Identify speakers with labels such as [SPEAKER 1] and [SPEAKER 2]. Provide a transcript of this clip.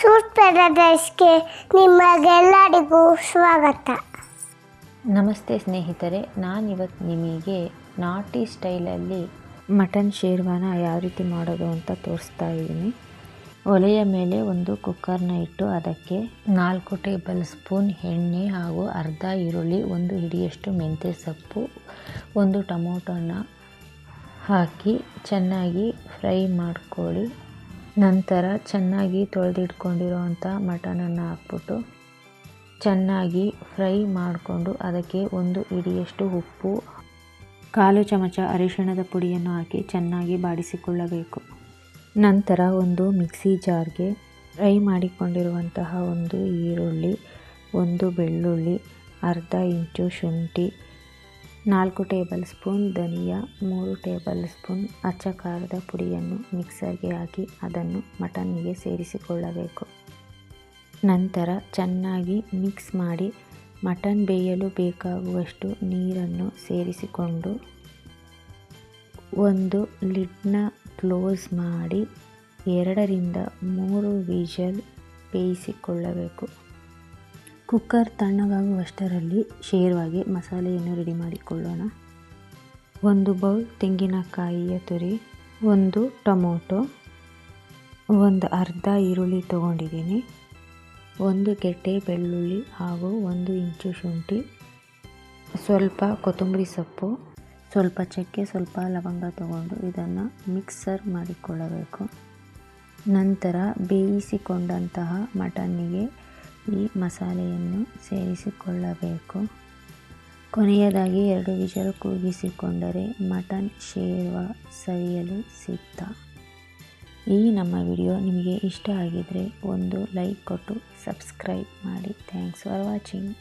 [SPEAKER 1] Food ಪ್ಯಾರಡೈಸ್ಗೆ ನಿಮಗೆಲ್ಲರಿಗೂ ಸ್ವಾಗತ.
[SPEAKER 2] ನಮಸ್ತೆ ಸ್ನೇಹಿತರೆ, ನಾನಿವತ್ತು ನಿಮಗೆ ನಾಟಿ ಸ್ಟೈಲಲ್ಲಿ ಮಟನ್ ಶೇರ್ವಾನ ಯಾವ ರೀತಿ ಮಾಡೋದು ಅಂತ ತೋರಿಸ್ತಾ ಇದ್ದೀನಿ. ಒಲೆಯ ಮೇಲೆ ಒಂದು ಕುಕ್ಕರ್ನ ಇಟ್ಟು ಅದಕ್ಕೆ 4 ಟೇಬಲ್ ಸ್ಪೂನ್ ಎಣ್ಣೆ ಹಾಗೂ ಅರ್ಧ ಈರುಳ್ಳಿ, 1 ಹಿಡಿಯಷ್ಟು ಮೆಂತ್ಯ ಸೊಪ್ಪು, 1 ಟೊಮೊಟೊನ ಹಾಕಿ ಚೆನ್ನಾಗಿ ಫ್ರೈ ಮಾಡ್ಕೊಳ್ಳಿ. ನಂತರ ಚೆನ್ನಾಗಿ ತೊಳೆದಿಟ್ಕೊಂಡಿರೋವಂಥ ಮಟನನ್ನು ಹಾಕ್ಬಿಟ್ಟು ಚೆನ್ನಾಗಿ ಫ್ರೈ ಮಾಡಿಕೊಂಡು ಅದಕ್ಕೆ 1 ಹಿಡಿಯಷ್ಟು ಉಪ್ಪು, 1/4 ಚಮಚ ಅರಿಶಿಣದ ಪುಡಿಯನ್ನು ಹಾಕಿ ಚೆನ್ನಾಗಿ ಬಾಡಿಸಿಕೊಳ್ಳಬೇಕು. ನಂತರ ಒಂದು ಮಿಕ್ಸಿ ಜಾರ್ಗೆ ಫ್ರೈ ಮಾಡಿಕೊಂಡಿರುವಂತಹ 1 ಈರುಳ್ಳಿ, 1 ಬೆಳ್ಳುಳ್ಳಿ, ಅರ್ಧ ಇಂಚು ಶುಂಠಿ, 4 ಟೇಬಲ್ ಸ್ಪೂನ್ ಧನಿಯಾ, 3 ಟೇಬಲ್ ಸ್ಪೂನ್ ಅಚ್ಚ ಖಾರದ ಪುಡಿಯನ್ನು ಮಿಕ್ಸರ್ಗೆ ಹಾಕಿ ಅದನ್ನು ಮಟನ್ನಿಗೆ ಸೇರಿಸಿಕೊಳ್ಳಬೇಕು. ನಂತರ ಚೆನ್ನಾಗಿ ಮಿಕ್ಸ್ ಮಾಡಿ ಮಟನ್ ಬೇಯಲು ಬೇಕಾಗುವಷ್ಟು ನೀರನ್ನು ಸೇರಿಸಿಕೊಂಡು ಒಂದು ಲಿಡ್ನ ಕ್ಲೋಸ್ ಮಾಡಿ 2 ರಿಂದ 3 ವಿಷಲ್ ಬೇಯಿಸಿಕೊಳ್ಳಬೇಕು. ಕುಕ್ಕರ್ ತಣ್ಣಗಾಗುವಷ್ಟರಲ್ಲಿ ಶೇರ್ವಾಗೆ ಮಸಾಲೆಯನ್ನು ರೆಡಿ ಮಾಡಿಕೊಳ್ಳೋಣ. 1 ಬೌಲ್ ತೆಂಗಿನಕಾಯಿಯ ತುರಿ, 1 ಟೊಮೊಟೊ, 1 ಅರ್ಧ ಈರುಳ್ಳಿ ತೊಗೊಂಡಿದ್ದೀನಿ, 1 ಗೆಡ್ಡೆ ಬೆಳ್ಳುಳ್ಳಿ ಹಾಗೂ 1 ಇಂಚು ಶುಂಠಿ, ಸ್ವಲ್ಪ ಕೊತ್ತಂಬರಿ ಸೊಪ್ಪು, ಸ್ವಲ್ಪ ಚಕ್ಕೆ, ಸ್ವಲ್ಪ ಲವಂಗ ತಗೊಂಡು ಇದನ್ನು ಮಿಕ್ಸರ್ ಮಾಡಿಕೊಳ್ಳಬೇಕು. ನಂತರ ಬೇಯಿಸಿಕೊಂಡಂತಹ ಮಟನ್ನಿಗೆ ಈ ಮಸಾಲೆಯನ್ನು ಸೇರಿಸಿಕೊಳ್ಳಬೇಕು. ಕೊನೆಯದಾಗಿ 2 ವಿಷಲ್ ಕೂಗಿಸಿಕೊಂಡರೆ ಮಟನ್ ಶೇರ್ವಾ ಸವಿಯಲು ಸಿದ್ಧ. ಈ ನಮ್ಮ ವಿಡಿಯೋ ನಿಮಗೆ ಇಷ್ಟ ಆಗಿದ್ದರೆ ಒಂದು ಲೈಕ್ ಕೊಟ್ಟು ಸಬ್ಸ್ಕ್ರೈಬ್ ಮಾಡಿ. Thanks for watching.